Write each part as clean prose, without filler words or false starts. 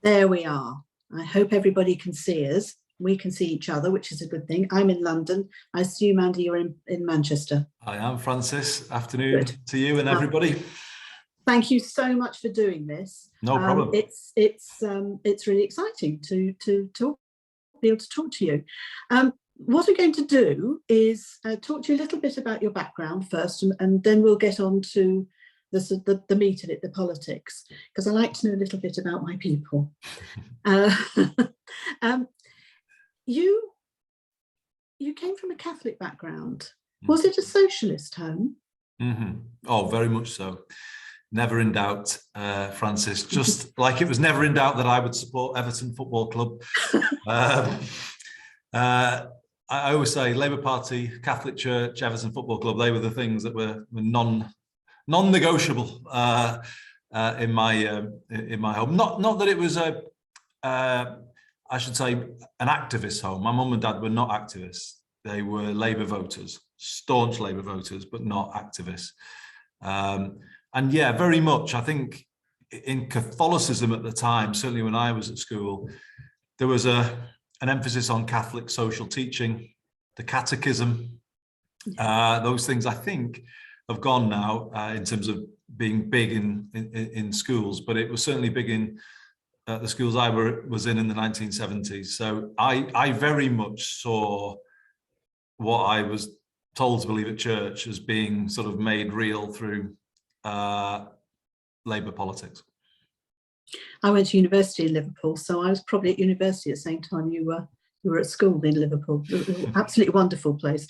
There we are. I hope everybody can see us. We can see each other, which is a good thing. I'm in London. I assume, Andy, you're in Manchester. I am, Francis. Afternoon Good. to you and everybody. Thank you so much for doing this. No problem. It's really exciting to be able to talk to you. What we're going to do is talk to you a little bit about your background first, and then we'll get on to the meat of it, the politics, because I like to know a little bit about my people. You came from a Catholic background. Was it a socialist home? Mm-hmm. Oh, very much so. Never in doubt, Francis. Just like it was never in doubt that I would support Everton Football Club. I always say Labour Party, Catholic Church, Everton Football Club, they were the things that were non-negotiable in my home. Not that it was I should say an activist home. My mum and dad were not activists. They were Labour voters, staunch Labour voters, but not activists. And yeah, very much, I think in Catholicism at the time, certainly when I was at school, there was an emphasis on Catholic social teaching, the catechism. Those things I think have gone now in terms of being big in schools, but it was certainly big in the schools I was in the 1970s. So I very much saw what I was told to believe at church as being sort of made real through Labour politics. I went to university in Liverpool, so I was probably at university at the same time you were at school in Liverpool. Absolutely wonderful place,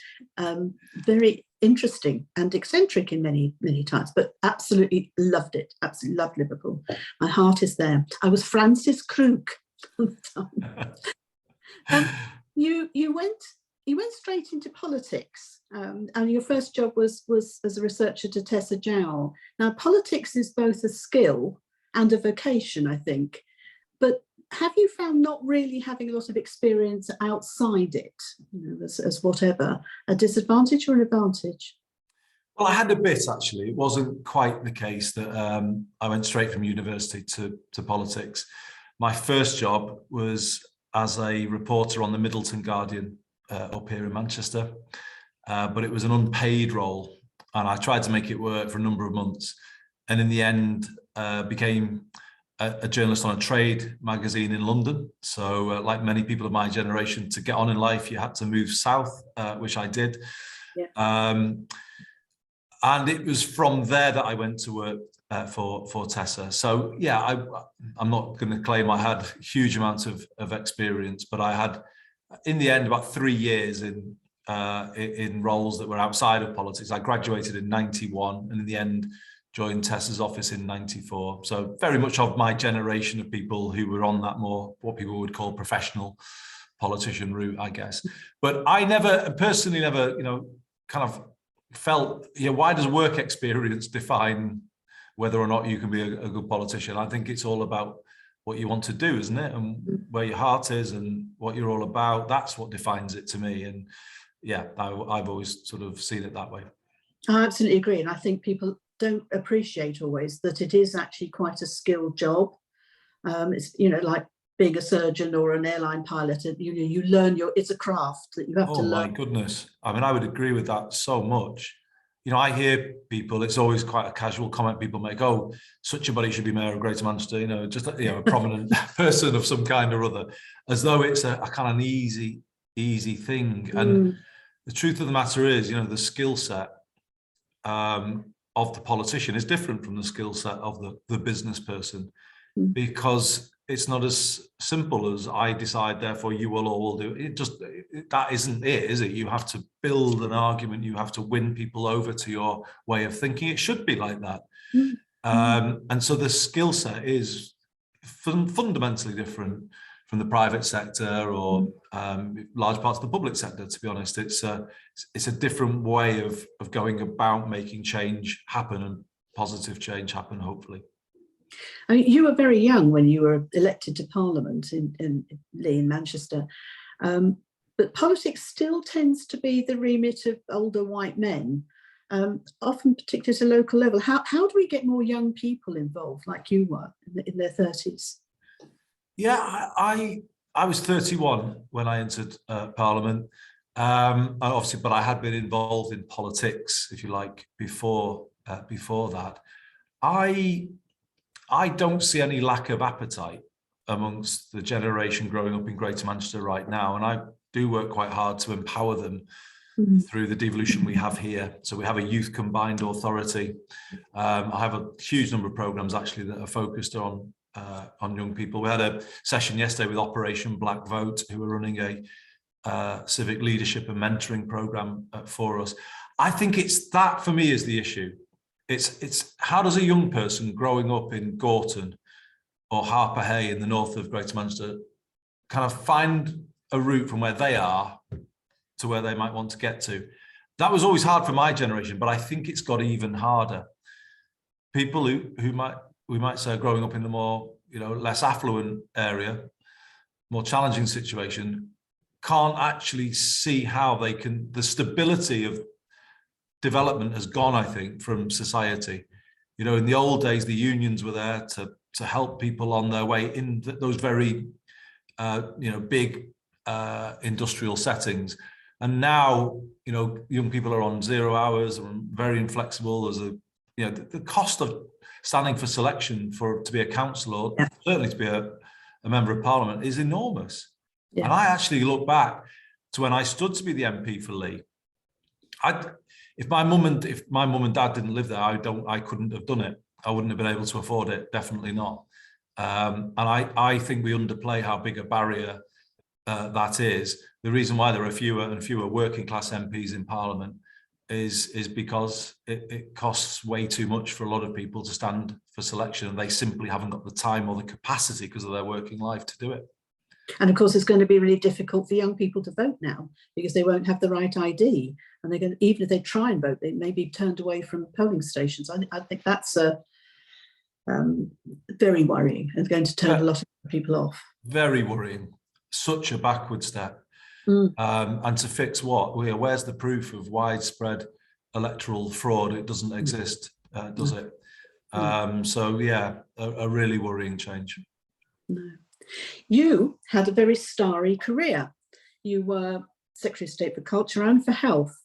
very interesting and eccentric in many times, but absolutely loved it. Absolutely loved Liverpool. My heart is there. I was Francis Crook. You went straight into politics, and your first job was as a researcher to Tessa Jowell. Now, politics is both a skill and a vocation, I think. But have you found not really having a lot of experience outside it, as whatever, a disadvantage or an advantage? Well, I had a bit, actually. It wasn't quite the case that I went straight from university to politics. My first job was as a reporter on the Middleton Guardian up here in Manchester, but it was an unpaid role, and I tried to make it work for a number of months, and in the end became a journalist on a trade magazine in London. So like many people of my generation, to get on in life you had to move south, which I did. Yeah. And it was from there that I went to work for Tessa. So yeah, I'm not going to claim I had huge amounts of experience, but I had, in the end, about 3 years in roles that were outside of politics. I graduated in 91, and in the end joined Tessa's office in 94. So very much of my generation of people who were on that more, what people would call professional politician route, I guess. But I personally never, kind of felt, why does work experience define whether or not you can be a good politician? I think it's all about what you want to do, isn't it? And where your heart is and what you're all about. That's what defines it to me. And yeah, I've always sort of seen it that way. I absolutely agree. And I think people don't appreciate always that it is actually quite a skilled job. It's, like being a surgeon or an airline pilot, you learn it's a craft that you have to learn. Oh my goodness. I mean, I would agree with that so much. I hear people, it's always quite a casual comment people make, oh, such a body should be mayor of Greater Manchester, just a prominent person of some kind or other, as though it's a kind of an easy thing. And the truth of the matter is, the skill set of the politician is different from the skill set of the business person, because it's not as simple as I decide, therefore you will or will do. That isn't it, is it? You have to build an argument. You have to win people over to your way of thinking. It should be like that. And so the skill set is fundamentally different from the private sector or large parts of the public sector, to be honest. It's a different way of going about making change happen, and positive change happen, hopefully. I mean, you were very young when you were elected to Parliament in Manchester, but politics still tends to be the remit of older white men, often particularly at a local level. How do we get more young people involved, like you were, in their 30s? Yeah, I was 31 when I entered Parliament. Obviously, but I had been involved in politics, if you like, before that. I don't see any lack of appetite amongst the generation growing up in Greater Manchester right now, and I do work quite hard to empower them through the devolution we have here. So we have a youth combined authority. I have a huge number of programs actually that are focused on young people. We had a session yesterday with Operation Black Vote, who are running a civic leadership and mentoring program for us. I think it's that, for me, is the issue. It's how does a young person growing up in Gorton or Harper Hay in the north of Greater Manchester kind of find a route from where they are to where they might want to get to. That was always hard for my generation, but I think it's got even harder. People we might say are growing up in the more, less affluent area, more challenging situation, can't actually see how they can, the stability of development has gone, I think, from society. In the old days, the unions were there to help people on their way in those very, big industrial settings. And now, young people are on 0 hours and very inflexible. There's the cost of standing for selection to be a councillor, or certainly to be a member of Parliament, is enormous. Yeah. And I actually look back to when I stood to be the MP for Lee. If my mum and dad didn't live there, I couldn't have done it. I wouldn't have been able to afford it. Definitely not. And I think we underplay how big a barrier that is. The reason why there are fewer and fewer working class MPs in Parliament is because it costs way too much for a lot of people to stand for selection, and they simply haven't got the time or the capacity because of their working life to do it. And of course, it's going to be really difficult for young people to vote now because they won't have the right ID, and they're going to, even if they try and vote, they may be turned away from polling stations. I think that's very worrying and going to turn a lot of people off. Very worrying. Such a backward step. And to fix what? Where's the proof of widespread electoral fraud? It doesn't exist, does it? So yeah, a really worrying change. No. You had a very starry career. You were Secretary of State for Culture and for Health.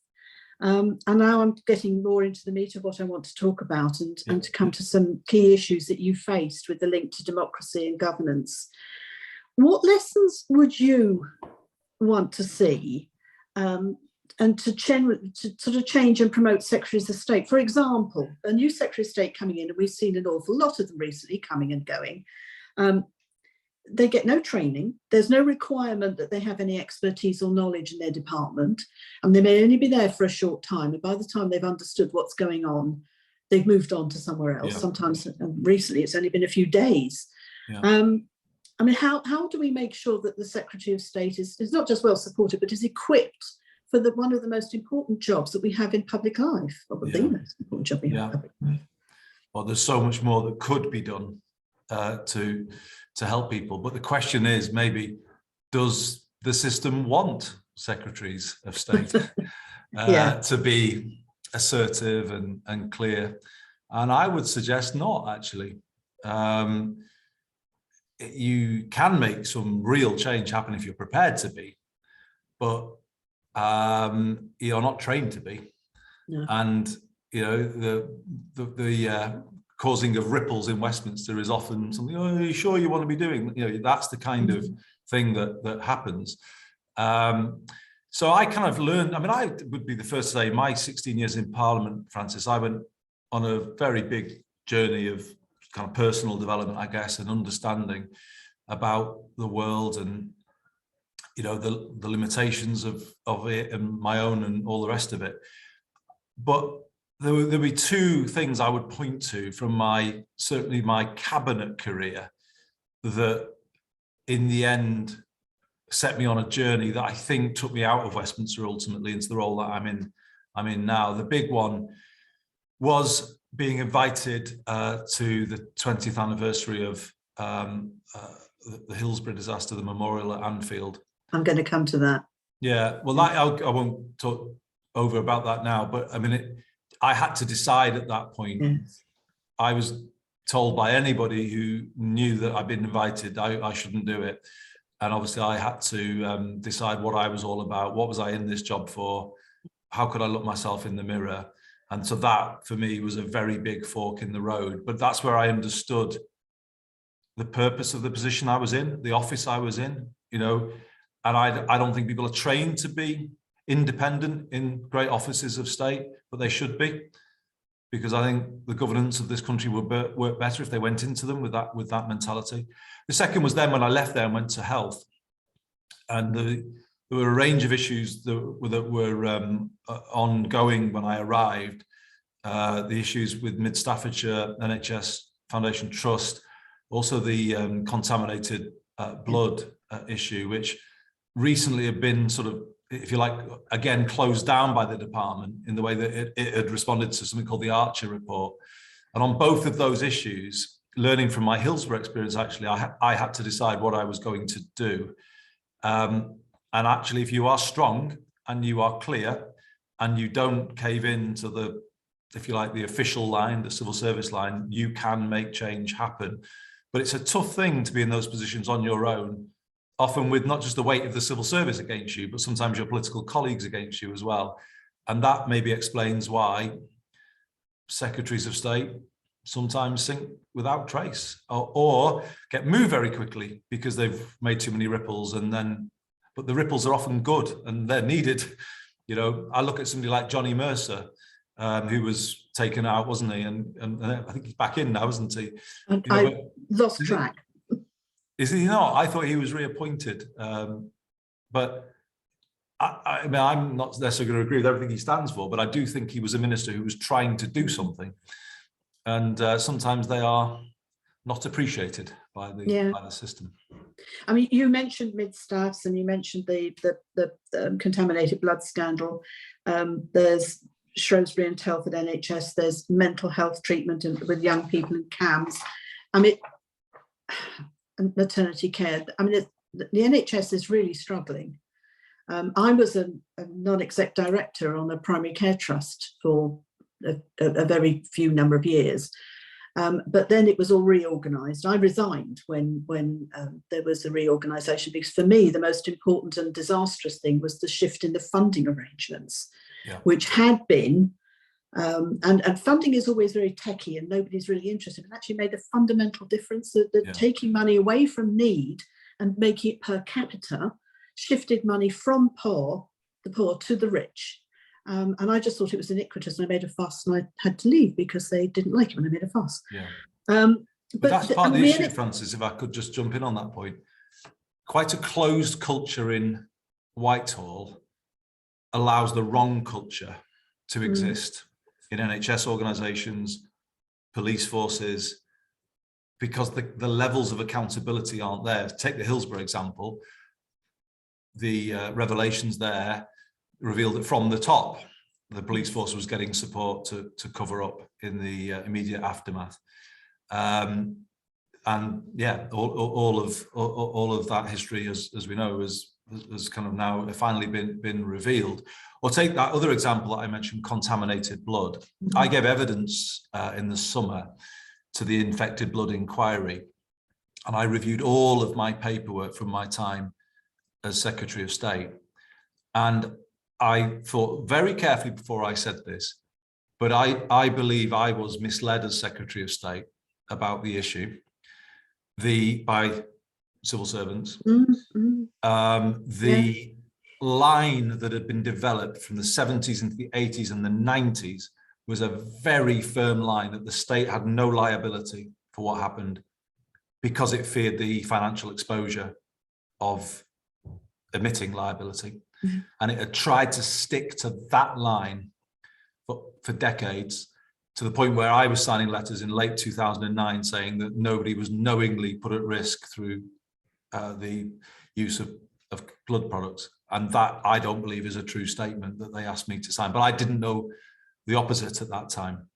And now I'm getting more into the meat of what I want to talk about and to come to some key issues that you faced with the link to democracy and governance. What lessons would you want to see and to sort of change and promote Secretaries of State? For example, a new Secretary of State coming in, and we've seen an awful lot of them recently coming and going. They get no training. There's no requirement that they have any expertise or knowledge in their department, and they may only be there for a short time. And by the time they've understood what's going on, they've moved on to somewhere else. Yeah. Sometimes, recently, it's only been a few days. Yeah. I mean, how do we make sure that the Secretary of State is not just well supported, but is equipped for one of the most important jobs that we have in public life, or the most important job we have in public life? Well, there's so much more that could be done to help people. But the question is, maybe, does the system want Secretaries of State to be assertive and clear? And I would suggest not, actually. You can make some real change happen if you're prepared to be, but you're not trained to be. No. And the causing of ripples in Westminster is often something, are you sure you want to be doing? That's the kind of thing that happens. So I kind of learned, I would be the first to say, my 16 years in Parliament, Francis, I went on a very big journey of kind of personal development, I guess, and understanding about the world and, the limitations of it and my own and all the rest of it. But there'll be two things I would point to from certainly my cabinet career that in the end set me on a journey that I think took me out of Westminster ultimately into the role that I'm in now. The big one was being invited to the 20th anniversary of the Hillsborough disaster, the memorial at Anfield. I'm going to come to that. Yeah, well, I won't talk over about that now, but I had to decide at that point. Yes. I was told by anybody who knew that I'd been invited I shouldn't do it. And obviously I had to decide what I was all about. What was I in this job for? How could I look myself in the mirror? And so that for me was a very big fork in the road. But that's where I understood the purpose of the position I was in, the office I was in, you know, and I don't think people are trained to be independent in great offices of state, but they should be, because I think the governance of this country would work better if they went into them with that mentality. The second was then when I left there and went to health, and there were a range of issues that were ongoing when I arrived. The issues with Mid Staffordshire NHS Foundation Trust, also the contaminated blood issue, which recently had been sort of, if you like, again, closed down by the department in the way that it had responded to something called the Archer report. And on both of those issues, learning from my Hillsborough experience, actually, I had to decide what I was going to do. And actually, if you are strong and you are clear and you don't cave in to the, if you like, the official line, the civil service line, you can make change happen. But it's a tough thing to be in those positions on your own, often with not just the weight of the civil service against you, but sometimes your political colleagues against you as well. And that maybe explains why secretaries of state sometimes sink without trace, or get moved very quickly because they've made too many ripples, and then, but the ripples are often good and they're needed. You know, I look at somebody like Johnny Mercer, who was taken out, wasn't he? And I think he's back in now, isn't he? And you know, I lost track. Is he not? I thought he was reappointed. But I mean, I'm not necessarily going to agree with everything he stands for, but I do think he was a minister who was trying to do something. And sometimes they are not appreciated by the system. I mean, you mentioned mid-staffs and you mentioned the contaminated blood scandal. There's Shrewsbury and Telford NHS. There's mental health treatment with young people in CAMS. I mean, and maternity care. I mean, the NHS is really struggling. I was a non-exec director on a primary care trust for a very few number of years, but then it was all reorganised. I resigned when there was a reorganisation, because for me the most important and disastrous thing was the shift in the funding arrangements, which had been, and funding is always very techy and nobody's really interested, but actually made a fundamental difference. That taking money away from need and making it per capita shifted money from the poor to the rich. And I just thought it was iniquitous, and I made a fuss, and I had to leave because they didn't like it when I made a fuss. But that's part of the issue, Francis, if I could just jump in on that point. Quite a closed culture in Whitehall allows the wrong culture to exist in NHS organisations, police forces, because the levels of accountability aren't there. Take the Hillsborough example. The revelations there revealed that from the top, the police force was getting support to cover up in the immediate aftermath. And yeah, all of that history, as we know, has kind of now finally been revealed. Or take that other example that I mentioned, contaminated blood. I gave evidence in the summer to the infected blood inquiry, and I reviewed all of my paperwork from my time as Secretary of State. And I thought very carefully before I said this, but I believe I was misled as Secretary of State about the issue by civil servants. The line that had been developed from the 70s into the 80s and the 90s was a very firm line that the state had no liability for what happened because it feared the financial exposure of admitting liability. And it had tried to stick to that line for decades, to the point where I was signing letters in late 2009 saying that nobody was knowingly put at risk through the use of blood products. And that, I don't believe, is a true statement that they asked me to sign. But I didn't know the opposite at that time.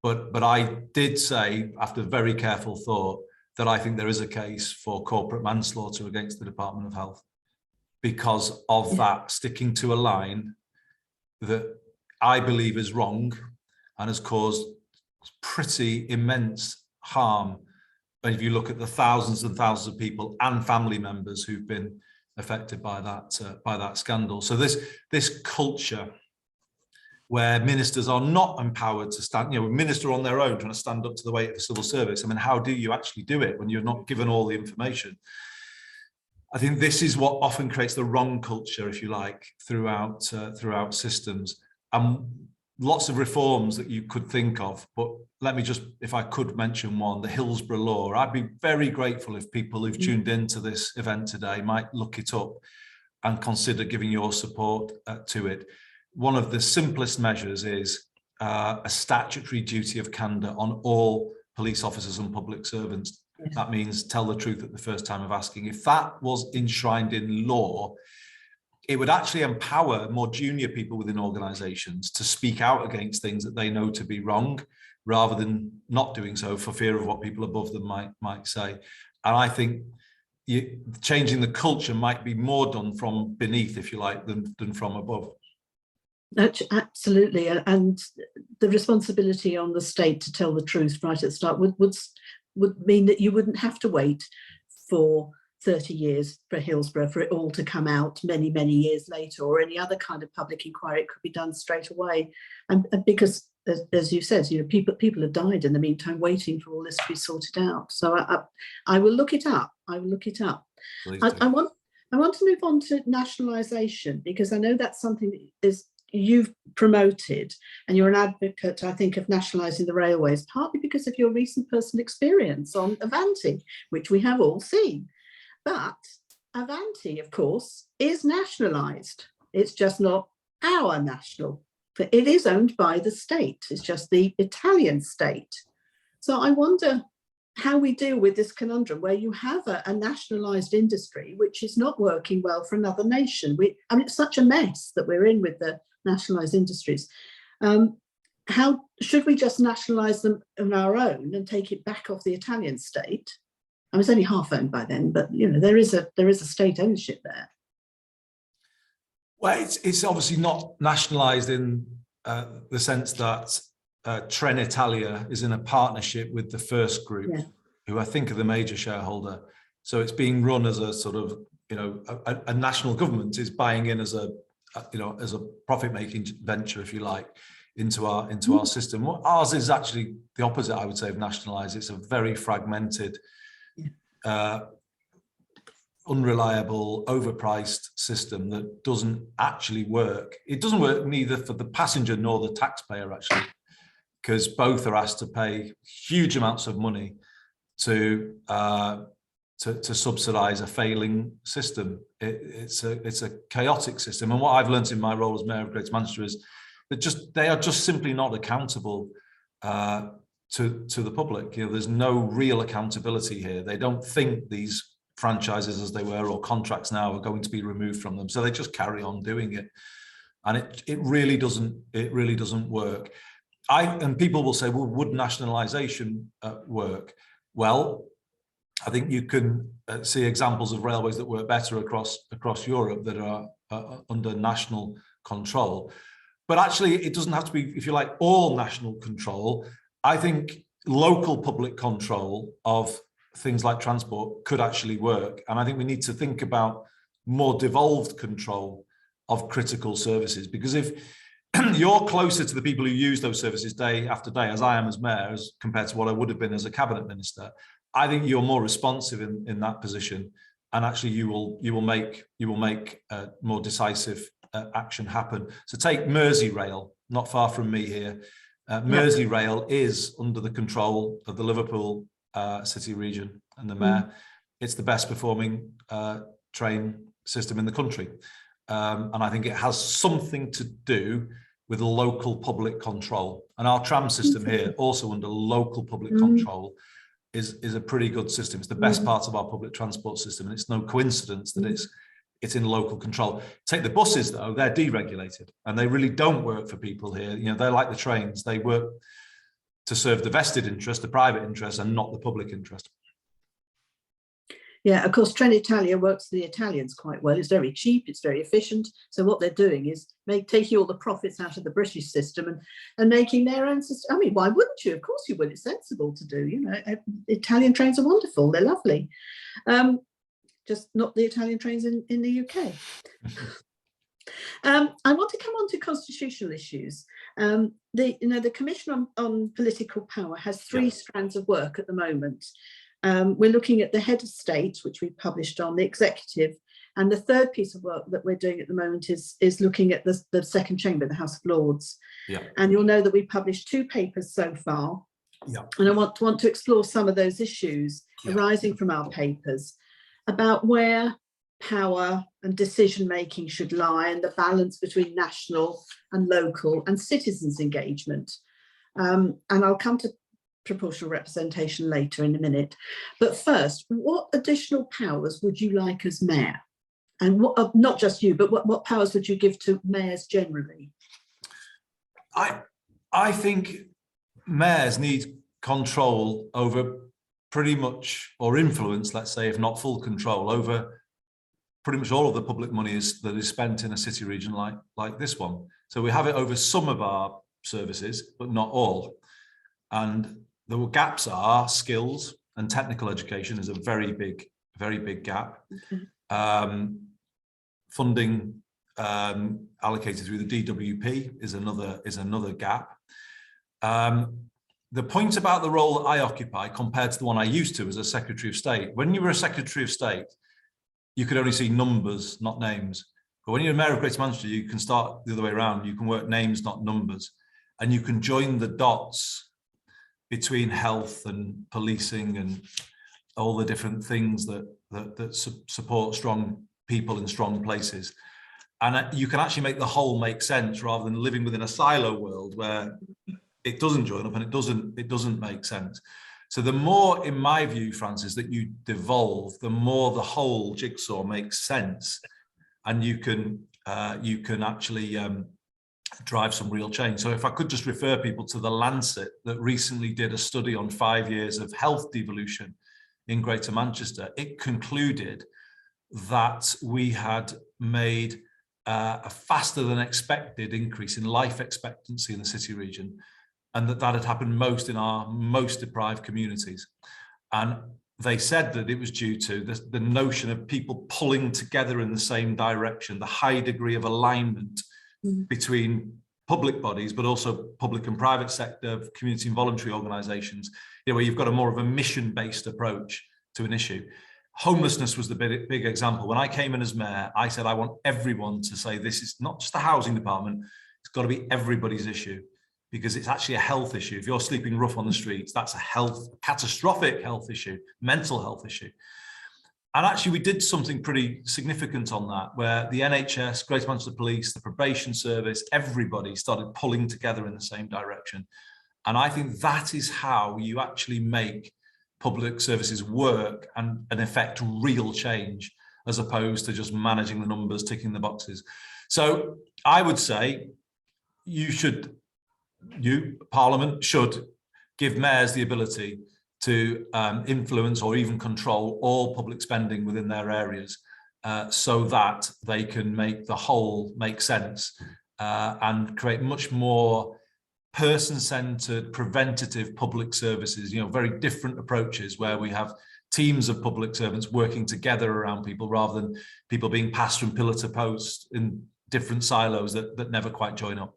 But I did say, after very careful thought, that I think there is a case for corporate manslaughter against the Department of Health, because of that sticking to a line that I believe is wrong and has caused pretty immense harm. And if you look at the thousands and thousands of people and family members who've been affected by that scandal. So this culture where ministers are not empowered to stand, a minister on their own trying to stand up to the weight of the civil service. I mean, how do you actually do it when you're not given all the information? I think this is what often creates the wrong culture, if you like, throughout systems. Lots of reforms that you could think of, but let me just, if I could mention one, the Hillsborough Law. I'd be very grateful if people who've tuned into this event today might look it up and consider giving your support to it. One of the simplest measures is a statutory duty of candour on all police officers and public servants. Yes. That means tell the truth at the first time of asking. If that was enshrined in law, it would actually empower more junior people within organisations to speak out against things that they know to be wrong, rather than not doing so for fear of what people above them might say. And I think changing the culture might be more done from beneath, if you like, than from above. Absolutely, and the responsibility on the state to tell the truth right at the start would mean that you wouldn't have to wait for 30 years for Hillsborough for it all to come out many years later, or any other kind of public inquiry. It could be done straight away, and because as you said, people have died in the meantime waiting for all this to be sorted out. So I will look it up. I will look it up. I want to move on to nationalisation, because I know that's something that is you've promoted, and you're an advocate, I think, of nationalising the railways, partly because of your recent personal experience on Avanti, which we have all seen. But Avanti, of course, is nationalised. It's just not our national. It is owned by the state. It's just the Italian state. So I wonder how we deal with this conundrum where you have a nationalised industry which is not working well for another nation. I mean, it's such a mess that we're in with the nationalised industries. How should we just nationalise them on our own and take it back off the Italian state? I was only half owned by then, but there is a state ownership there. Well, it's obviously not nationalised in the sense that Trenitalia is in a partnership with the First Group, who I think are the major shareholder. So it's being run as a sort of, a national government is buying in as a profit-making venture, if you like, into our system. Ours is actually the opposite, I would say, of nationalised. It's a very fragmented, unreliable, overpriced system that doesn't actually work. It doesn't work neither for the passenger nor the taxpayer, actually, because both are asked to pay huge amounts of money to subsidise a failing system. It's a chaotic system. And what I've learned in my role as Mayor of Greater Manchester is that they are just simply not accountable to the public. There's no real accountability here. They don't think these franchises as they were, or contracts now, are going to be removed from them. So they just carry on doing it. And it really doesn't work. And people will say, well, would nationalisation work? Well, I think you can see examples of railways that work better across Europe that are under national control. But actually, it doesn't have to be, if you like, all national control. I think local public control of things like transport could actually work. And I think we need to think about more devolved control of critical services, because if you're closer to the people who use those services day after day, as I am as mayor, as compared to what I would have been as a cabinet minister, I think you're more responsive in that position, and actually you will make more decisive action happen. So take Merseyrail, not far from me here. Merseyrail is under the control of the Liverpool city region and the mayor. It's the best performing train system in the country, and I think it has something to do with local public control. And our tram system here, also under local public control, is a pretty good system. It's the best part of our public transport system, and it's no coincidence that it's in local control. Take the buses, though; they're deregulated, and they really don't work for people here. They're like the trains; they work to serve the vested interest, the private interest, and not the public interest. Yeah, of course, Trenitalia works for the Italians quite well. It's very cheap, it's very efficient. So what they're doing is taking all the profits out of the British system and making their own system. I mean, why wouldn't you? Of course you would. It's sensible to do. You know, Italian trains are wonderful. They're lovely. Just not the Italian trains in the UK. I want to come on to constitutional issues. The Commission on Political Power has three strands of work at the moment. We're looking at the head of state, which we published on, the executive, and the third piece of work that we're doing at the moment is looking at the second chamber, the House of Lords. Yeah. And you'll know that we published 2 papers so far. Yeah. And I want to explore some of those issues arising from our papers about where power and decision making should lie and the balance between national and local and citizens' engagement. And I'll come to proportional representation later in a minute. But first, what additional powers would you like as mayor? And what, not just you, but what powers would you give to mayors generally? I think mayors need control over pretty much, or influence, let's say, if not full control, over pretty much all of the public money that is spent in a city region like this one. So we have it over some of our services, but not all. And the gaps are skills, and technical education is a very big gap. Okay. Funding allocated through the DWP is another gap. The point about the role that I occupy compared to the one I used to as a Secretary of State, when you were a Secretary of State, you could only see numbers, not names. But when you're a Mayor of Greater Manchester, you can start the other way around. You can work names, not numbers. And you can join the dots between health and policing and all the different things that support strong people in strong places. And you can actually make the whole make sense rather than living within a silo world where it doesn't join up and it doesn't make sense. So the more, in my view, Francis, that you devolve, the more the whole jigsaw makes sense, and you can actually drive some real change. So if I could just refer people to the Lancet that recently did a study on 5 years of health devolution in Greater Manchester, it concluded that we had made a faster than expected increase in life expectancy in the city region, and that had happened most in our most deprived communities. And they said that it was due to the notion of people pulling together in the same direction, the high degree of alignment between public bodies, but also public and private sector, community and voluntary organisations, where you've got a more of a mission-based approach to an issue. Homelessness was the big example. When I came in as mayor, I said, I want everyone to say this is not just the housing department, it's got to be everybody's issue, because it's actually a health issue. If you're sleeping rough on the streets, that's a catastrophic health issue, mental health issue. And actually we did something pretty significant on that, where the NHS, Greater Manchester Police, the probation service, everybody started pulling together in the same direction. And I think that is how you actually make public services work and effect real change, as opposed to just managing the numbers, ticking the boxes. So I would say Parliament should give mayors the ability to influence or even control all public spending within their areas, so that they can make the whole make sense and create much more person-centered, preventative public services, very different approaches where we have teams of public servants working together around people rather than people being passed from pillar to post in different silos that never quite join up.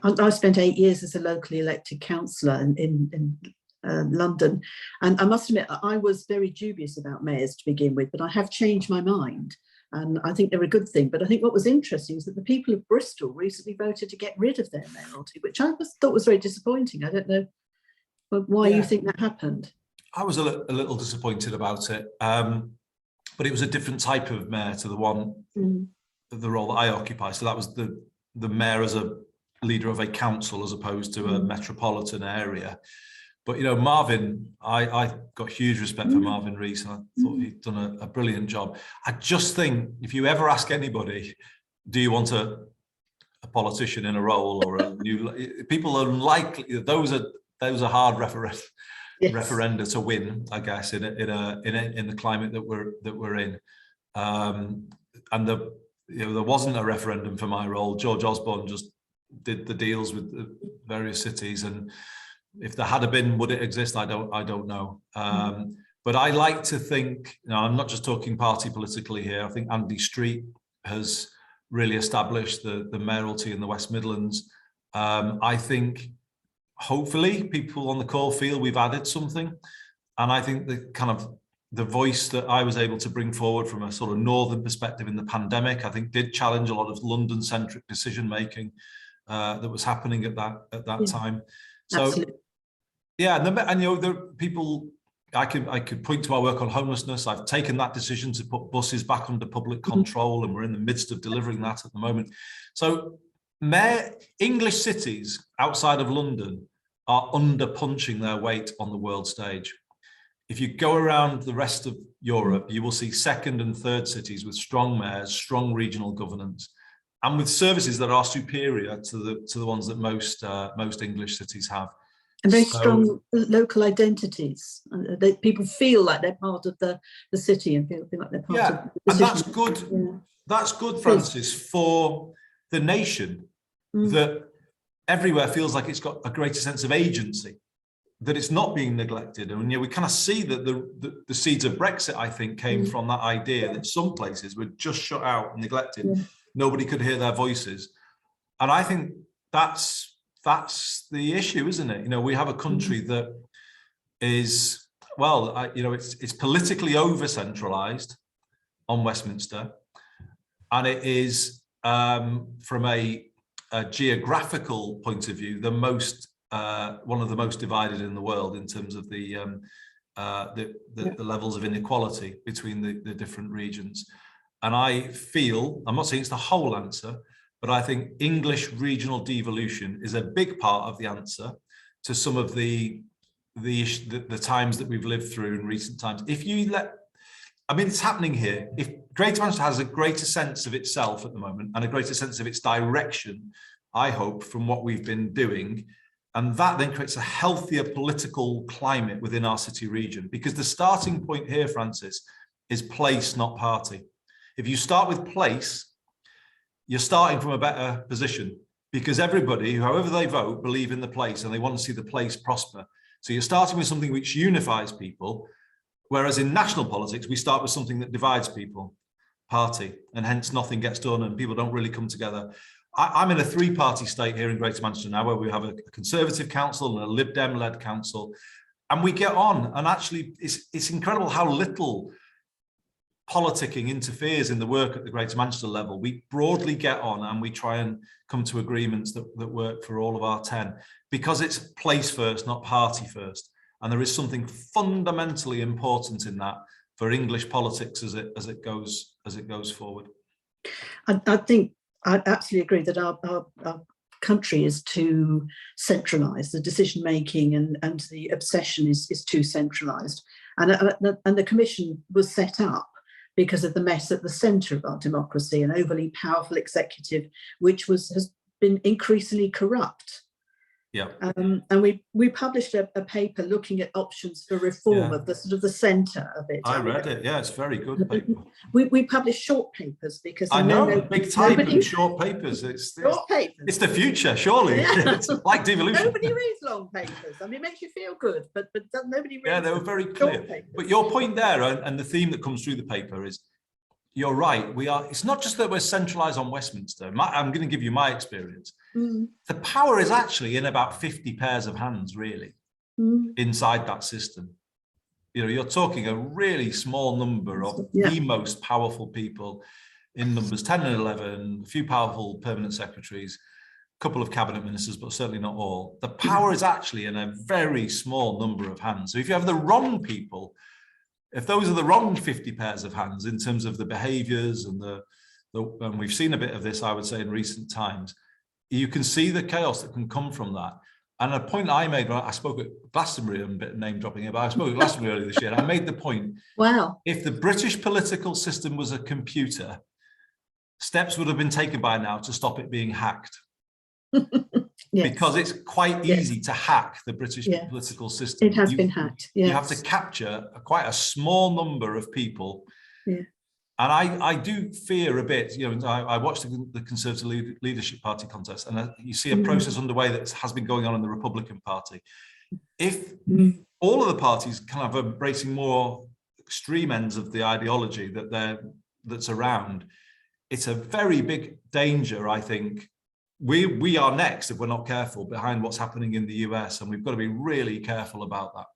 I spent 8 years as a locally elected councillor in London, and I must admit I was very dubious about mayors to begin with, but I have changed my mind, and I think they're a good thing. But I think what was interesting is that the people of Bristol recently voted to get rid of their mayoralty, which I thought was very disappointing. I don't know why you think that happened. I was a little disappointed about it, but it was a different type of mayor to the one, the role that I occupy. So that was the mayor as a leader of a council as opposed to a metropolitan area. But Marvin, I got huge respect for Marvin Rees, and I thought he'd done a brilliant job. I just think if you ever ask anybody, do you want a politician in a role or a new, people are unlikely, those are hard referendums. Yes. referenda to win, I guess, in the climate that we're in. And there wasn't a referendum for my role. George Osborne just did the deals with the various cities, and if there had been, would it exist? I don't know. But I like to think, I'm not just talking party politically here. I think Andy Street has really established the mayoralty in the West Midlands. I think hopefully people on the call feel we've added something, and I think the voice that I was able to bring forward from a sort of northern perspective in the pandemic, I think did challenge a lot of London-centric decision making that was happening at that time. So absolutely. yeah, and there are people. I could point to our work on homelessness. I've taken that decision to put buses back under public control, and we're in the midst of delivering that at the moment. So English cities outside of London are under punching their weight on the world stage. If you go around the rest of Europe, you will see second and third cities with strong mayors, strong regional governance, and with services that are superior to the ones that most English cities have. And very strong local identities. People feel like they're part of the city and feel like they're part of the and that's good. Yeah. That's good, Francis, for the nation, that everywhere feels like it's got a greater sense of agency, that it's not being neglected. And we kind of see that the seeds of Brexit, I think, came from that idea that some places were just shut out and neglected. Nobody could hear their voices. And I think that's the issue, isn't it? We have a country that is, it's politically over-centralised on Westminster, and it is, from a geographical point of view, one of the most divided in the world in terms of the levels of inequality between the different regions. And I feel, I'm not saying it's the whole answer, but I think English regional devolution is a big part of the answer to some of the times that we've lived through in recent times. It's happening here. If Greater Manchester has a greater sense of itself at the moment and a greater sense of its direction, I hope, from what we've been doing, and that then creates a healthier political climate within our city region. Because the starting point here, Francis, is place, not party. If you start with place, you're starting from a better position, because everybody, however they vote, believe in the place and they want to see the place prosper. So you're starting with something which unifies people, whereas in national politics, we start with something that divides people, party, and hence nothing gets done and people don't really come together. I'm in a three-party state here in Greater Manchester now, where we have a Conservative council and a Lib Dem-led council, and we get on. And actually, it's incredible how little politicking interferes in the work at the Greater Manchester level. We broadly get on and we try and come to agreements that work for all of our 10, because it's place first, not party first. And there is something fundamentally important in that for English politics as it goes forward. I think I absolutely agree that our country is too centralised. The decision making and the obsession is too centralised. And the Commission was set up because of the mess at the centre of our democracy, an overly powerful executive, which has been increasingly corrupt. Yeah. And we published a paper looking at options for reform of the sort of the centre of it. I read it. Yeah, it's very good paper. We published short papers because I know big type and short papers. It's the future, surely. Yeah. It's like devolution. Nobody reads long papers. I mean, it makes you feel good, but nobody reads. Yeah, they were very clear. But your point there, and the theme that comes through the paper is, you're right. It's not just that we're centralised on Westminster. I'm going to give you my experience. The power is actually in about 50 pairs of hands, really, inside that system. You're talking a really small number of the most powerful people in numbers 10 and 11, a few powerful permanent secretaries, a couple of cabinet ministers, but certainly not all. The power is actually in a very small number of hands. So if you have the wrong people, if those are the wrong 50 pairs of hands in terms of the behaviours and and we've seen a bit of this, I would say, in recent times, you can see the chaos that can come from that. And a point I made when I spoke at Glastonbury, I'm a bit name dropping here, but I spoke at Glastonbury earlier this year, and I made the point, if the British political system was a computer, steps would have been taken by now to stop it being hacked. Yes. Because it's quite easy to hack the British political system. It has been hacked. Yes. You have to capture quite a small number of people. Yeah. And I do fear a bit, you know, I watched the Conservative Leadership Party contest, and you see a process underway that has been going on in the Republican Party. If all of the parties kind of embracing more extreme ends of the ideology that's around, it's a very big danger, I think. We are next, if we're not careful, behind what's happening in the US, and we've got to be really careful about that.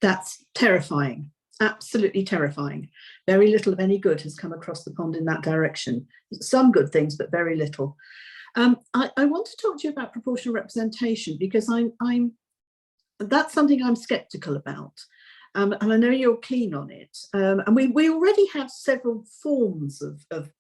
That's terrifying. Absolutely terrifying. Very little of any good has come across the pond in that direction. Some good things, but very little. I want to talk to you about proportional representation, because that's something I'm sceptical about. And I know you're keen on it. And we already have several forms of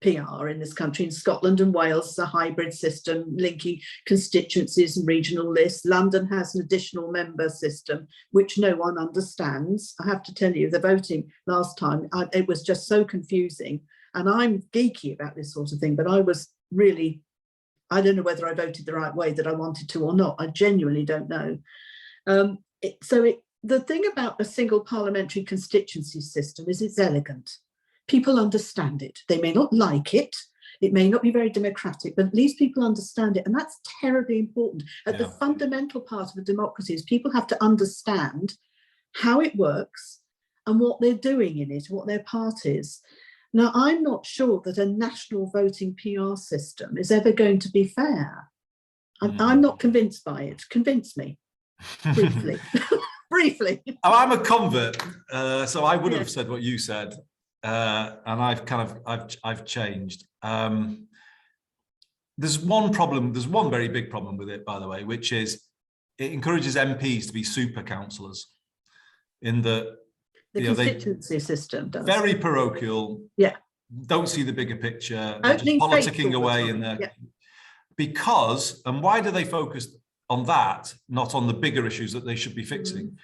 PR in this country. In Scotland and Wales, it's a hybrid system linking constituencies and regional lists. London has an additional member system, which no one understands. I have to tell you, the voting last time, it was just so confusing. And I'm geeky about this sort of thing, but I was really, I don't know whether I voted the right way that I wanted to or not. I genuinely don't know. The thing about a single parliamentary constituency system is it's elegant. People understand it. They may not like it. It may not be very democratic, but at least people understand it. And that's terribly important. At the fundamental part of a democracy is people have to understand how it works and what they're doing in it, what their part is. Now, I'm not sure that a national voting PR system is ever going to be fair. I'm not convinced by it. Convince me, briefly. Briefly. Oh, I'm a convert, so I would have said what you said. And I've changed. There's one problem, there's one very big problem with it, by the way, which is it encourages MPs to be super councillors in the constituency system does. Very parochial. Yeah. Don't see the bigger picture. They're just politicking away in there. Because, and why do they focus on that, not on the bigger issues that they should be fixing?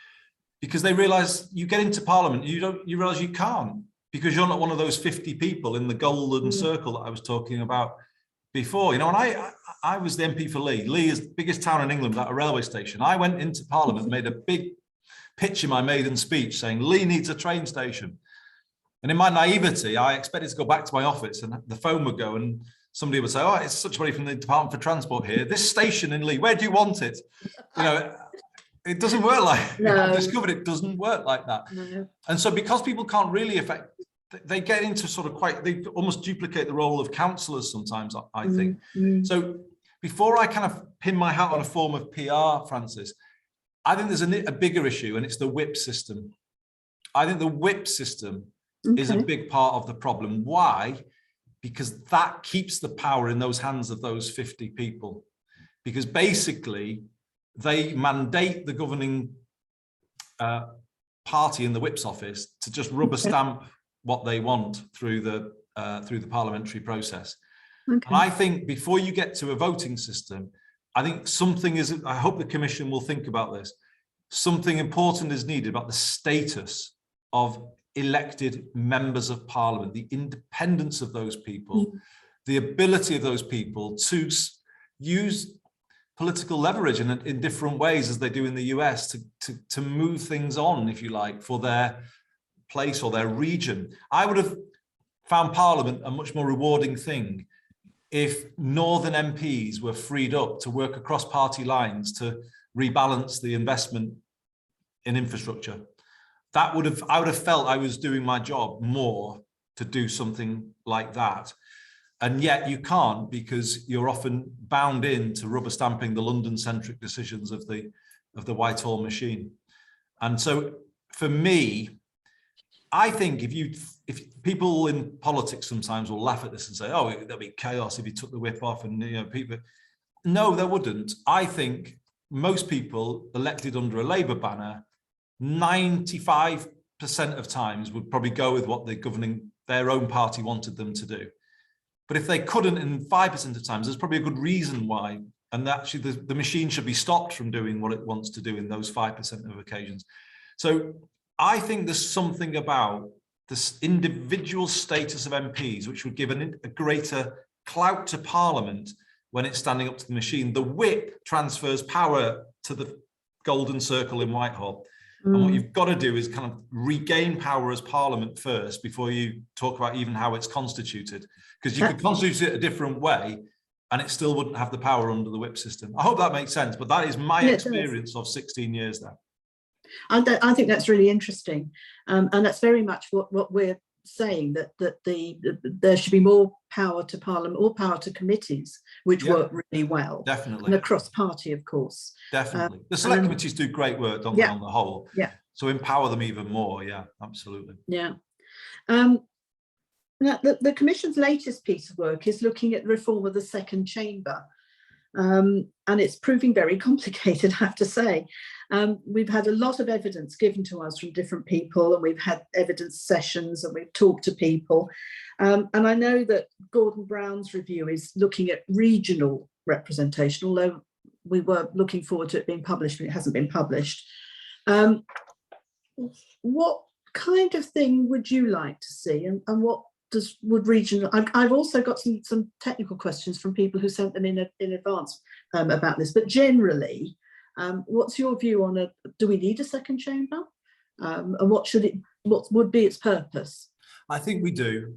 Because they realise you get into Parliament, you realise you can't. Because you're not one of those 50 people in the golden circle that I was talking about before. You know, and I was the MP for Lee. Lee is the biggest town in England without a railway station. I went into Parliament and made a big pitch in my maiden speech saying Lee needs a train station. And in my naivety, I expected to go back to my office and the phone would go and somebody would say, oh, it's such money from the Department for Transport here. This station in Lee, where do you want it? You know, it doesn't work like that. I've discovered it doesn't work like that. No. And so because people can't really affect, they get into sort of they almost duplicate the role of councillors sometimes, I think. So before I kind of pin my hat on a form of PR, Francis, I think there's a bigger issue, and it's the whip system. I think the whip system is a big part of the problem. Why? Because that keeps the power in those hands of those 50 people. Because basically, they mandate the governing party in the whip's office to just rubber stamp what they want through the parliamentary process. And I think before you get to a voting system, I think something is, I hope the Commission will think about this, something important is needed about the status of elected members of Parliament, the independence of those people, the ability of those people to use political leverage in different ways as they do in the US to move things on, if you like, for their place or their region. I would have found Parliament a much more rewarding thing if Northern MPs were freed up to work across party lines to rebalance the investment in infrastructure. I would have felt I was doing my job more to do something like that. And yet you can't, because you're often bound into rubber stamping the London-centric decisions of the Whitehall machine. And so for me, I think if people in politics sometimes will laugh at this and say, oh, there'll be chaos if you took the whip off, and people, no, there wouldn't. I think most people elected under a Labour banner, 95% of times would probably go with what their own party wanted them to do. But if they couldn't in 5% of times, there's probably a good reason why. And actually the machine should be stopped from doing what it wants to do in those 5% of occasions. So I think there's something about this individual status of MPs, which would give a greater clout to Parliament when it's standing up to the machine. The whip transfers power to the golden circle in Whitehall. And what you've got to do is kind of regain power as Parliament first before you talk about even how it's constituted. Because you could constitute it a different way and it still wouldn't have the power under the whip system. I hope that makes sense, but that is my experience of 16 years there. I think that's really interesting. And that's very much what we're saying, that there should be more power to Parliament, or power to committees, which work really well. Definitely. And across party, of course. Definitely. The select committees do great work, don't they, on the whole? Yeah. So empower them even more. Yeah, absolutely. Yeah. Now, the Commission's latest piece of work is looking at reform of the second chamber. And it's proving very complicated, I have to say. We've had a lot of evidence given to us from different people, and we've had evidence sessions, and we've talked to people. And I know that Gordon Brown's review is looking at regional representation, although we were looking forward to it being published, but it hasn't been published. What kind of thing would you like to see, and what would regional? I've also got some technical questions from people who sent them in advance about this, but generally, what's your view on do we need a second chamber, and what would be its purpose? I think we do,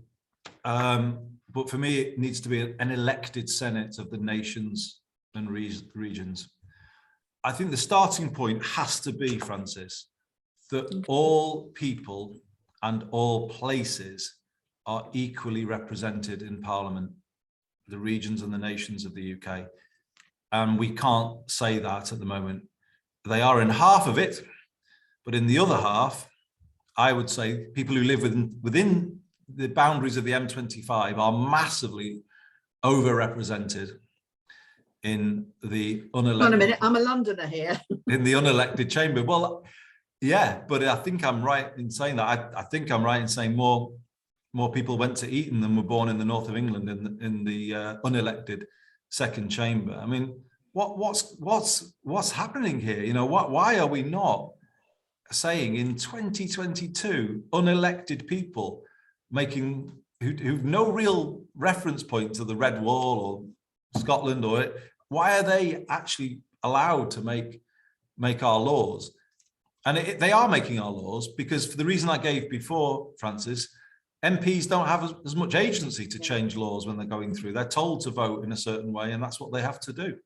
but for me it needs to be an elected Senate of the nations and regions. I think the starting point has to be, Francis, that all people and all places are equally represented in Parliament, the regions and the nations of the UK. And we can't say that at the moment. They are in half of it, but in the other half, I would say people who live within the boundaries of the M25 are massively overrepresented in the unelected. Hold on a minute, I'm a Londoner here. In the unelected chamber. Well, yeah, but I think I'm right in saying that. I think I'm right in saying more people went to Eton than were born in the north of England in the unelected second chamber. I mean, what's happening here? You know, why are we not saying in 2022 unelected people who've no real reference point to the Red Wall or Scotland, or why are they actually allowed to make our laws? And they are making our laws because, for the reason I gave before, Francis, MPs don't have as much agency to change laws when they're going through. They're told to vote in a certain way, and that's what they have to do.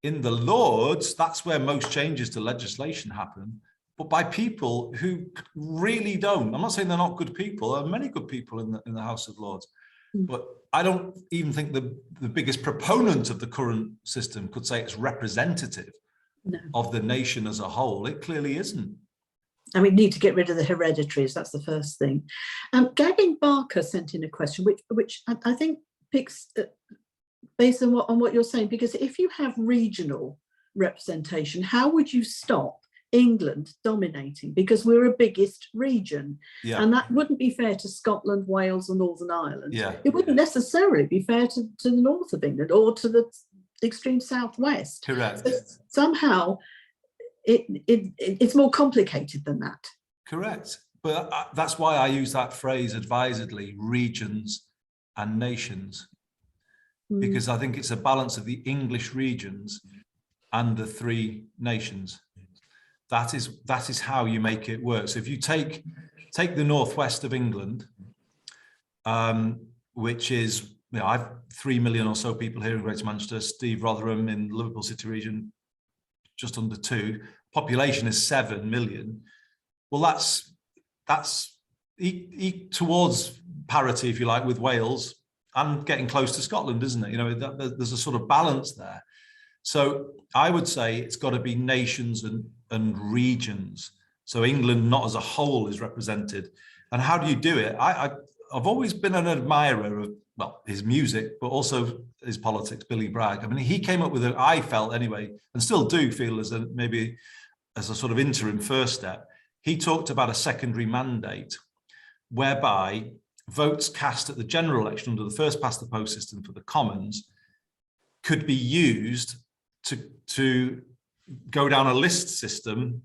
In the Lords, that's where most changes to legislation happen, but by people who really don't. I'm not saying they're not good people. There are many good people in the House of Lords, but I don't even think the biggest proponent of the current system could say it's representative of the nation as a whole. It clearly isn't. And we need to get rid of the hereditaries. That's the first thing. Gavin Barker sent in a question, which I think picks based on what you're saying, because if you have regional representation, how would you stop England dominating? Because we're a biggest region, and that wouldn't be fair to Scotland, Wales, and Northern Ireland. It wouldn't necessarily be fair to the north of England or to the extreme southwest. Correct. So somehow it's more complicated than that. Correct. But that's why I use that phrase advisedly, regions and nations, because I think it's a balance of the English regions and the three nations. That is how you make it work. So if you take the northwest of England, which is, you know, I've 3 million or so people here in Greater Manchester, Steve Rotherham in the Liverpool City region, just under 2, population is 7 million. Well, that's towards parity, if you like, with Wales and getting close to Scotland, isn't it? You know, there's a sort of balance there. So I would say it's got to be nations and regions. So England, not as a whole, is represented. And how do you do it? I've always been an admirer of, well, his music, but also his politics, Billy Bragg. I mean, he came up with I felt anyway, and still do feel maybe as a sort of interim first step, he talked about a secondary mandate whereby votes cast at the general election under the first past the post system for the Commons could be used to go down a list system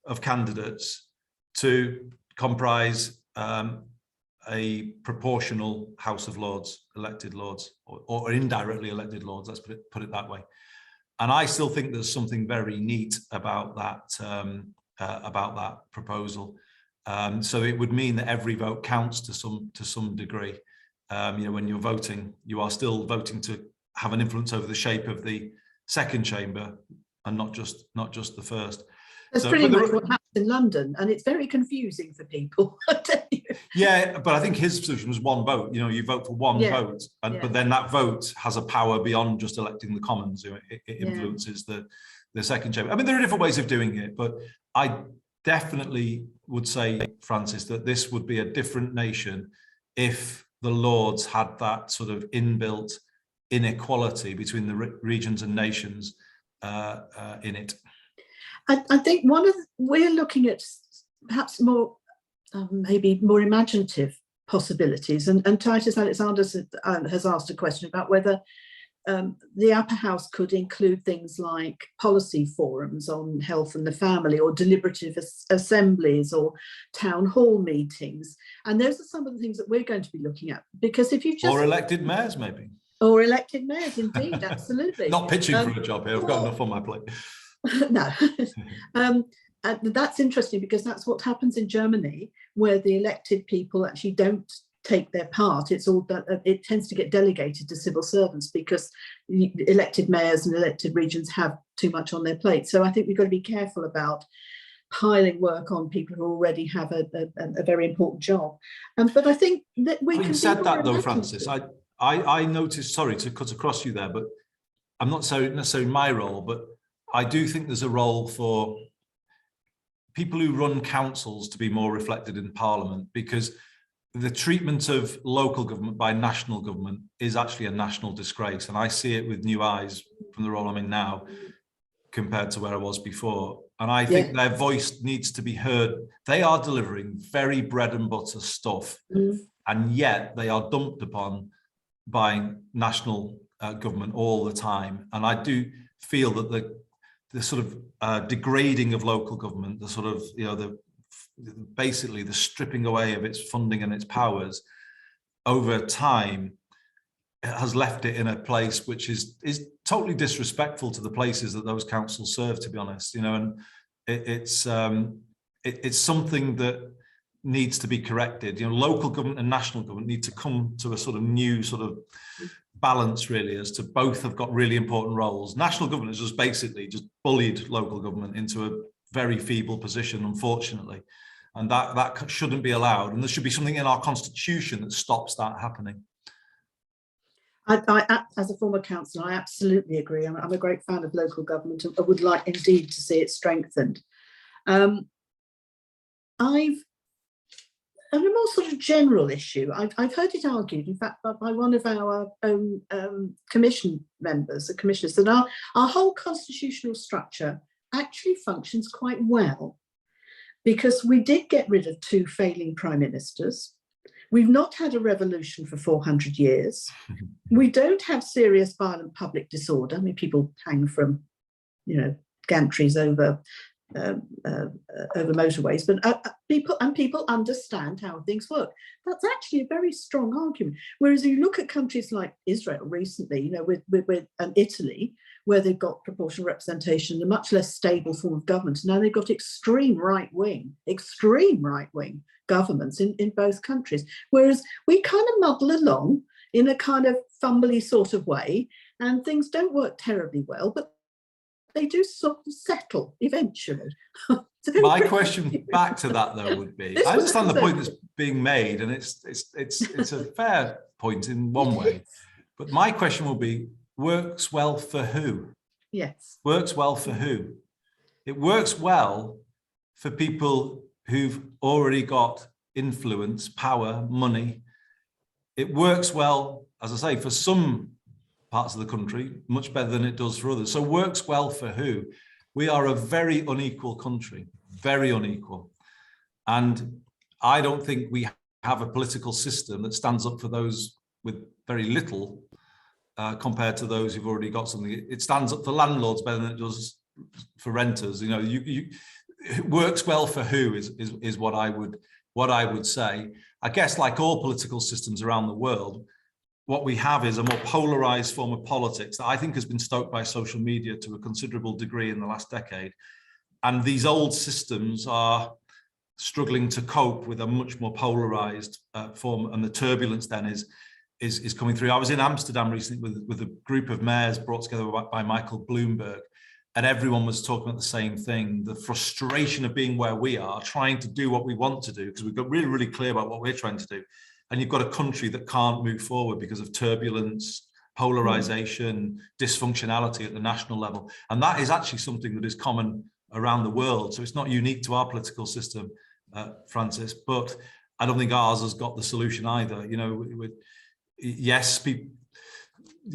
of candidates to comprise a proportional House of Lords, elected Lords, or indirectly elected Lords, let's put it that way. And I still think there's something very neat about that proposal. So it would mean that every vote counts to some degree. When you're voting, you are still voting to have an influence over the shape of the second chamber, and not just the first. That's pretty much what happens in London, and it's very confusing for people. I tell you. Yeah, but I think his solution was one vote. You vote for one vote, but then that vote has a power beyond just electing the Commons. It influences the second chamber. I mean, there are different ways of doing it, but I definitely would say, Francis, that this would be a different nation if the Lords had that sort of inbuilt inequality between the regions and nations in it. I think we're looking at perhaps more, maybe more imaginative possibilities. And Titus Alexander has asked a question about whether the upper house could include things like policy forums on health and the family, or deliberative assemblies, or town hall meetings. And those are some of the things that we're going to be looking at. Because if you just... Or elected mayors, maybe. Or elected mayors, indeed, absolutely. Not pitching for a job here, I've got enough on my plate. No. And that's interesting, because that's what happens in Germany, where the elected people actually don't take their part. It tends to get delegated to civil servants, because elected mayors and elected regions have too much on their plate. So I think we've got to be careful about piling work on people who already have a very important job. But I think that we can... said that though, Francis, I noticed, sorry to cut across you there, but I'm not so necessarily my role, but I do think there's a role for people who run councils to be more reflected in Parliament, because the treatment of local government by national government is actually a national disgrace. And I see it with new eyes from the role I'm in now compared to where I was before. And I think their voice needs to be heard. They are delivering very bread and butter stuff, and yet they are dumped upon by national government all the time. And I do feel that the sort of degrading of local government, the sort of, basically the stripping away of its funding and its powers over time has left it in a place which is totally disrespectful to the places that those councils serve, to be honest. And it's something that needs to be corrected. Local government and national government need to come to a sort of new sort of balance, really, as to both have got really important roles. National government has just basically just bullied local government into a very feeble position, unfortunately, and that shouldn't be allowed. And there should be something in our constitution that stops that happening. I as a former councillor, I absolutely agree. I'm a great fan of local government. I would like indeed to see it strengthened. On a more sort of general issue, I've heard it argued, in fact, by one of our own commission members, the commissioners, that our whole constitutional structure actually functions quite well, because we did get rid of 2 failing prime ministers. We've not had a revolution for 400 years. We don't have serious violent public disorder. I mean, people hang from, gantries over motorways, but people understand how things work. That's actually a very strong argument. Whereas you look at countries like Israel recently, with Italy, where they've got proportional representation, a much less stable form of government. Now they've got extreme right wing governments in both countries. Whereas we kind of muddle along in a kind of fumbly sort of way, and things don't work terribly well, but they do sort of settle eventually. My question back to that, though, would be, I understand the point that's being made, and it's a fair point in one way, but my question will be, works well for who? Yes. Works well for who? It works well for people who've already got influence, power, money. It works well, as I say, for some parts of the country, much better than it does for others. So works well for who? We are a very unequal country, very unequal. And I don't think we have a political system that stands up for those with very little compared to those who've already got something. It stands up for landlords better than it does for renters. it works well for who is what I would say. I guess, like all political systems around the world, what we have is a more polarized form of politics that I think has been stoked by social media to a considerable degree in the last decade. And these old systems are struggling to cope with a much more polarized form, and the turbulence then is coming through. I was in Amsterdam recently with a group of mayors brought together by Michael Bloomberg, and everyone was talking about the same thing: the frustration of being where we are, trying to do what we want to do, because we've got really, really clear about what we're trying to do. And you've got a country that can't move forward because of turbulence, polarization, dysfunctionality at the national level. And that is actually something that is common around the world. So it's not unique to our political system, Francis, but I don't think ours has got the solution either. You know, yes,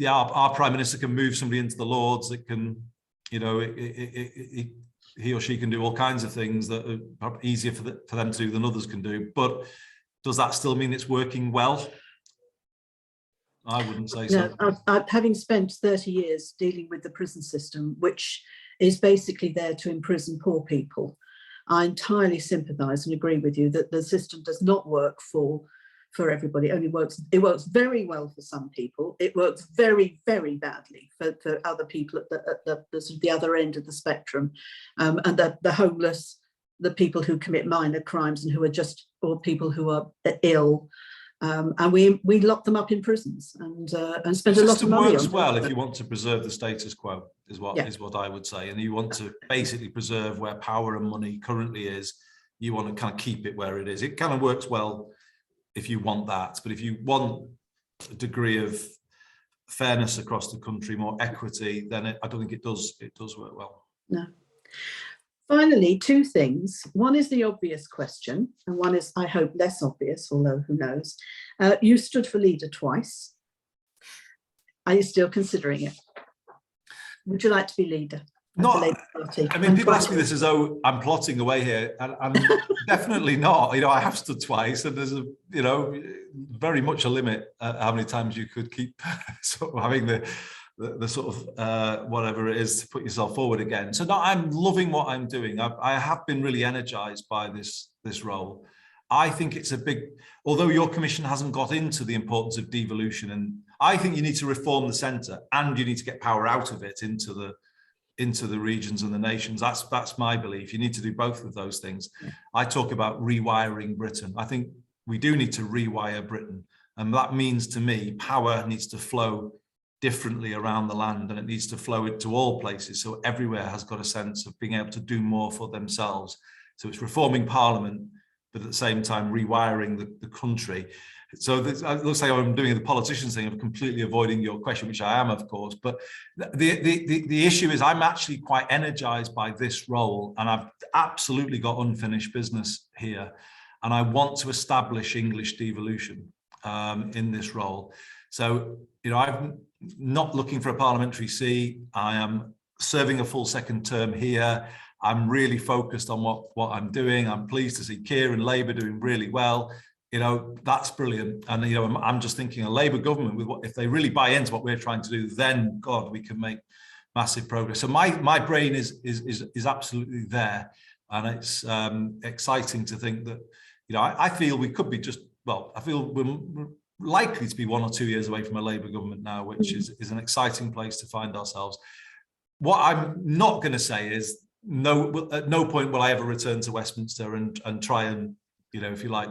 our Prime Minister can move somebody into the Lords. It can, you know, he or she can do all kinds of things that are probably easier for them to do than others can do. But does that still mean it's working well? I wouldn't say so. No, having spent 30 years dealing with the prison system, which is basically there to imprison poor people, I entirely sympathise and agree with you that the system does not work for everybody. It works very well for some people. It works very, very badly for other people at the sort of the other end of the spectrum, and the homeless, the people who commit minor crimes and who are or people who are ill, and we lock them up in prisons and spend a lot of money on them. Works well if you want to preserve the status quo, is what I would say, and you want to basically preserve where power and money currently is. You want to kind of keep it where it is. It kind of works well if you want that, but if you want a degree of fairness across the country, more equity, then I don't think it does work well. No. Finally, two things. One is the obvious question, and one is, I hope, less obvious, although who knows. You stood for leader twice. Are you still considering it? Would you like to be leader? Not, I mean, people ask me this as though I'm plotting away here, and I'm definitely not. You know, I have stood twice, and there's very much a limit how many times you could keep sort of having the sort of whatever it is to put yourself forward again. So no, I'm loving what I'm doing. I have been really energized by this role. I think it's a big, although your commission hasn't got into the importance of devolution, and I think you need to reform the centre and you need to get power out of it into the regions and the nations. That's my belief. You need to do both of those things. Yeah. I talk about rewiring Britain. I think we do need to rewire Britain, and that means, to me, power needs to flow differently around the land, and it needs to flow into all places, so everywhere has got a sense of being able to do more for themselves. So it's reforming Parliament, but at the same time rewiring the country. So it looks like I'm doing the politicians thing of completely avoiding your question, which I am, of course. But the issue is I'm actually quite energized by this role, and I've absolutely got unfinished business here. And I want to establish English devolution in this role. So, you know, I'm not looking for a parliamentary seat. I am serving a full second term here. I'm really focused on what I'm doing. I'm pleased to see Keir and Labour doing really well. You know, that's brilliant. And, you know, I'm just thinking a Labour government, if they really buy into what we're trying to do, then, God, we can make massive progress. So my brain is absolutely there. And it's exciting to think that, you know, I feel we could be I feel we're likely to be 1 or 2 years away from a Labour government now, which is an exciting place to find ourselves. What I'm not going to say is, at no point will I ever return to Westminster and try and, you know, if you like,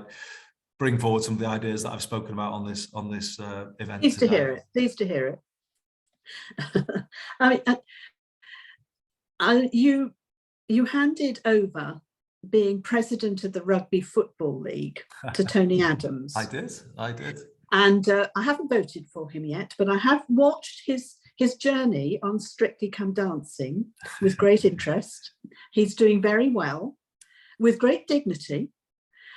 bring forward some of the ideas that I've spoken about on this event. Pleased to hear it. Pleased to hear it. I mean, you handed over being president of the Rugby Football League to Tony Adams. I did. And I haven't voted for him yet, but I have watched his journey on Strictly Come Dancing with great interest. He's doing very well, with great dignity,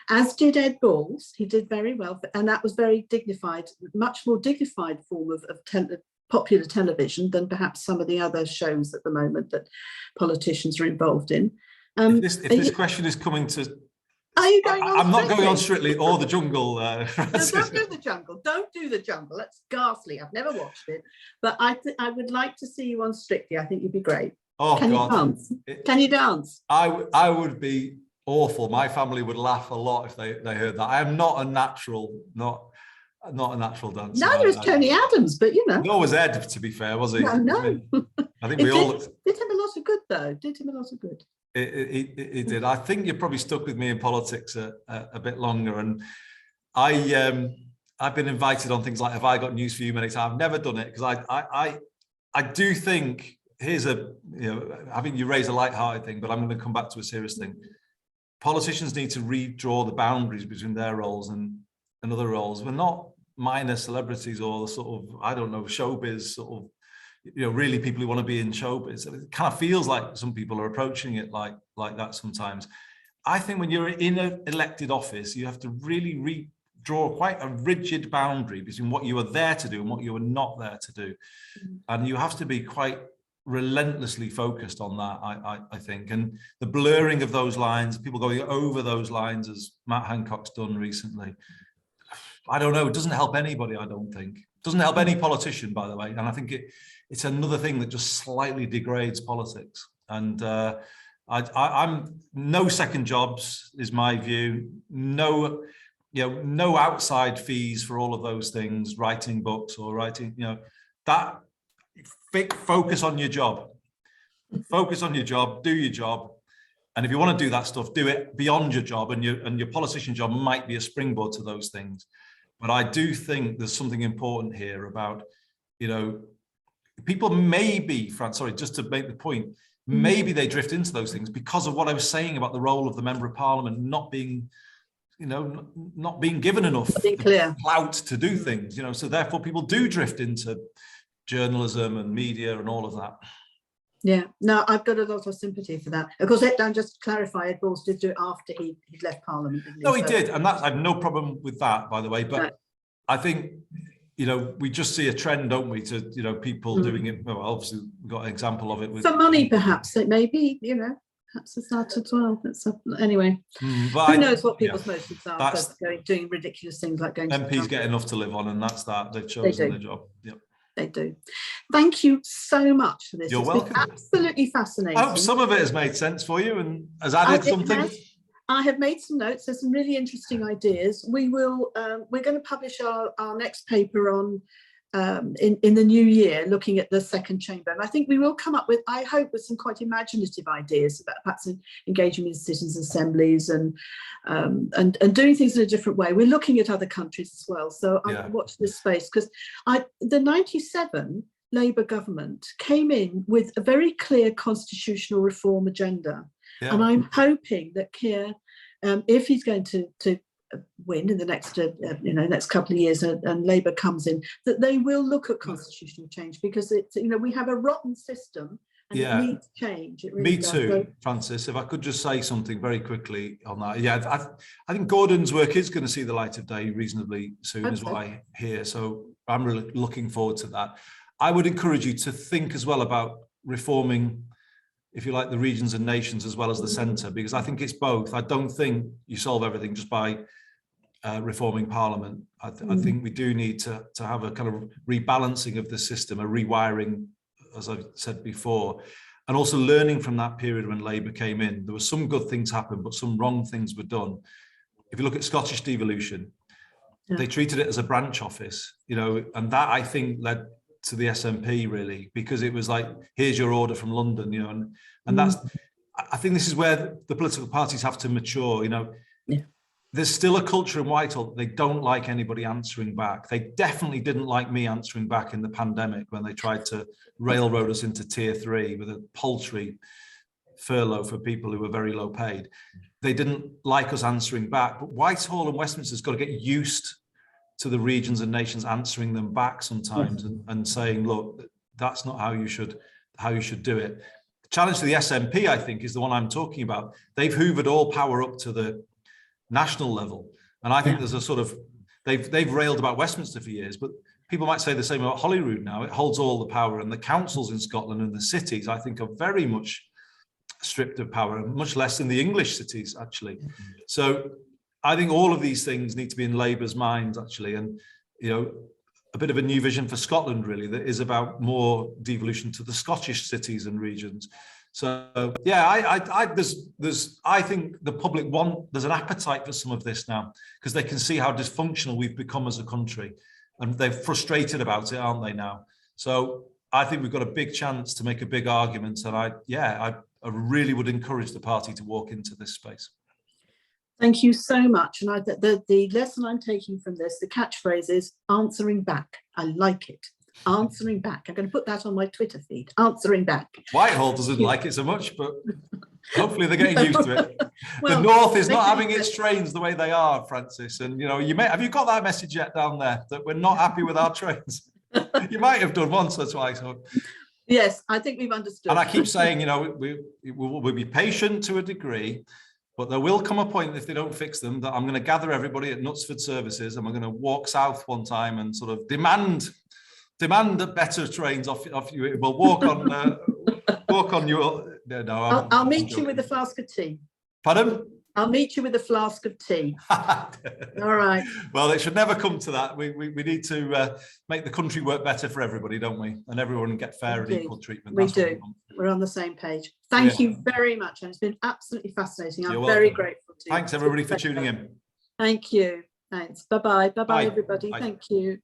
as did Ed Balls. He did very well, and that was very dignified, much more dignified form of popular television than perhaps some of the other shows at the moment that politicians are involved in. If this question is coming to... Are you going on? I'm not going on Strictly or The Jungle. No, don't do The Jungle. Don't do The Jungle. That's ghastly. I've never watched it. But I would like to see you on Strictly. I think you'd be great. Oh Can God. you dance? Can you dance? I would be awful. My family would laugh a lot if they heard that. I am not a natural, not a natural dancer. Neither is Tony Adams, but you know. Nor was Ed, to be fair, was he? No. I think we all did him a lot of good, though. Did him a lot of good. It did. I think you're probably stuck with me in politics a bit longer. And I've been invited on things like, have I got news for you many times? I've never done it because I do think, here's I think you raise a light-hearted thing, but I'm going to come back to a serious thing. Politicians need to redraw the boundaries between their roles and other roles. We're not minor celebrities or sort of, I don't know, showbiz sort of, really people who want to be in showbiz. It kind of feels like some people are approaching it like that sometimes. I think when you're in an elected office, you have to really draw quite a rigid boundary between what you are there to do and what you are not there to do. And you have to be quite relentlessly focused on that, I think. And the blurring of those lines, people going over those lines, as Matt Hancock's done recently, I don't know, it doesn't help anybody, I don't think. It doesn't help any politician, by the way. And I think it's another thing that just slightly degrades politics. And I'm no second jobs is my view. No outside fees for all of those things, writing books or writing, that focus on your job. Focus on your job, do your job. And if you want to do that stuff, do it beyond your job, and your politician job might be a springboard to those things. But I do think there's something important here about, people maybe, just to make the point, maybe they drift into those things because of what I was saying about the role of the Member of Parliament not being, not being given enough clout to do things, so therefore people do drift into journalism and media and all of that. Yeah, no, I've got a lot of sympathy for that. Of course, just to clarify, Ed Balls did do it after he'd left Parliament, didn't he? No, he did, and I have no problem with that, by the way. But no. I think, we just see a trend, don't we, to people doing it. Well, obviously, we've got an example of it with for money, perhaps. It may be, perhaps it's that as well. Anyway, who knows what people's motives are? Doing ridiculous things like going. MPs get enough to live on, and that's that. They've chosen their job. Yep. They do. Thank you so much for this. You're welcome. Been absolutely fascinating. I hope some of it has made sense for you and has added something. I have made some notes. There's some really interesting ideas. We will. We're going to publish our next paper on in the new year, looking at the second chamber, and I think we will come up with, I hope, with some quite imaginative ideas about perhaps engaging with citizens' assemblies and doing things in a different way. We're looking at other countries as well, so I watch this space, because the 97 Labour government came in with a very clear constitutional reform agenda, and I'm hoping that Keir, if he's going to win in the next next couple of years and Labour comes in, that they will look at constitutional change, because it's we have a rotten system and it needs change. It really does. Too, Francis. If I could just say something very quickly on that. I think Gordon's work is going to see the light of day reasonably soon, is what I hear. So I'm really looking forward to that. I would encourage you to think as well about reforming, if you like, the regions and nations as well as the centre, because I think it's both. I don't think you solve everything just by reforming Parliament. I think we do need to have a kind of rebalancing of the system, a rewiring, as I've said before, and also learning from that period when Labour came in. There were some good things happened, but some wrong things were done. If you look at Scottish devolution, they treated it as a branch office, and that, I think, led to the SNP, really, because it was like, here's your order from London, and that's, I think this is where the political parties have to mature. There's still a culture in Whitehall that they don't like anybody answering back. They definitely didn't like me answering back in the pandemic when they tried to railroad us into tier 3 with a paltry furlough for people who were very low paid. They didn't like us answering back, but Whitehall and Westminster's got to get used to the regions and nations answering them back sometimes, and saying, look, that's not how you should do it. The challenge to the SNP, I think, is the one I'm talking about. They've hoovered all power up to the national level, and I think there's a sort of, they've railed about Westminster for years, but people might say the same about Holyrood now. It holds all the power, and the councils in Scotland and the cities, I think, are very much stripped of power, and much less in the English cities, actually. So I think all of these things need to be in Labour's minds, actually, and a bit of a new vision for Scotland, really, that is about more devolution to the Scottish cities and regions. So yeah, I think the public there's an appetite for some of this now, because they can see how dysfunctional we've become as a country, and they're frustrated about it, aren't they now? So I think we've got a big chance to make a big argument, and I really would encourage the party to walk into this space. Thank you so much. And the lesson I'm taking from this, the catchphrase is answering back. I like it. Answering back. I'm going to put that on my Twitter feed. Answering back. Whitehall doesn't like it so much, but hopefully they're getting used to it. Well, the North is not having its trains the way they are, Francis. And have you got that message yet down there that we're not happy with our trains? You might have done once or twice. Yes, I think we've understood. And I keep saying, we'll be patient to a degree, but there will come a point, if they don't fix them, that I'm going to gather everybody at Knutsford Services and we're going to walk south one time and sort of demand better trains off you. We'll walk on your. No, I'll meet you with a flask of tea. Pardon? I'll meet you with a flask of tea. All right. Well, it should never come to that. We need to make the country work better for everybody, don't we? And everyone get fair and equal treatment. We do. We're on the same page. Thank you very much. And it's been absolutely fascinating. I'm very grateful to you. Thanks, everybody, for tuning in. Thank you. Thanks. Bye-bye. Bye-bye, everybody. Bye. Thank you.